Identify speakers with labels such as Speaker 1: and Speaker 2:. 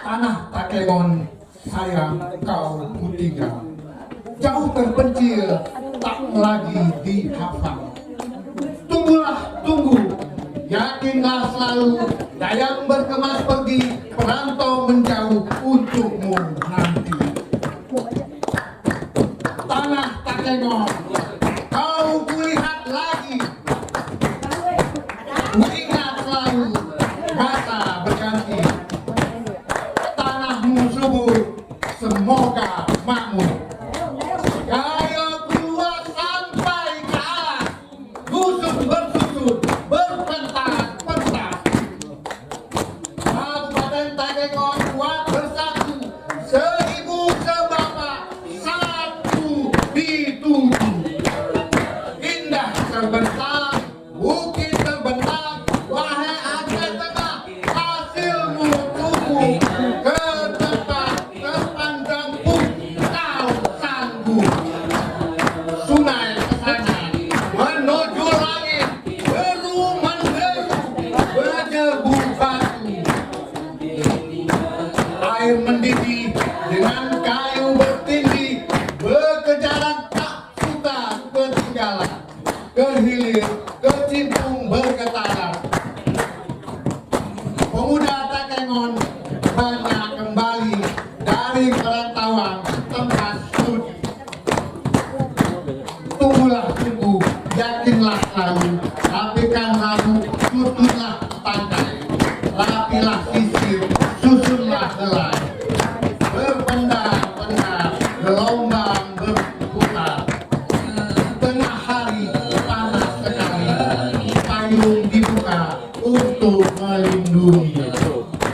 Speaker 1: Tanah Takengon sayang kau ku tinggal, jauh terpencil tak lagi dihafal. Tunggulah tunggu, yakinlah selalu, dayang berkemas pergi, perantau menjauh untukmu nanti. Tanah Takengon, kau kulihat lagi, ku ingat selalu, masa berganti. Tanahmu subur, semoga makmur. Gaya keluar sampai ke atas, dusun bersusun, berpentas-pentas. Kabupaten Takengon kuat bersatu, seibu sebapak, satu dituju. Indah terbentang, bukit terbentang, wahai Aceh Tengah, hasilmu tumbuh ke tempat terpanjang pun kau sanggup. Sungai kesana menuju langit, deru menderu, berdebu batu. Air mendidih dengan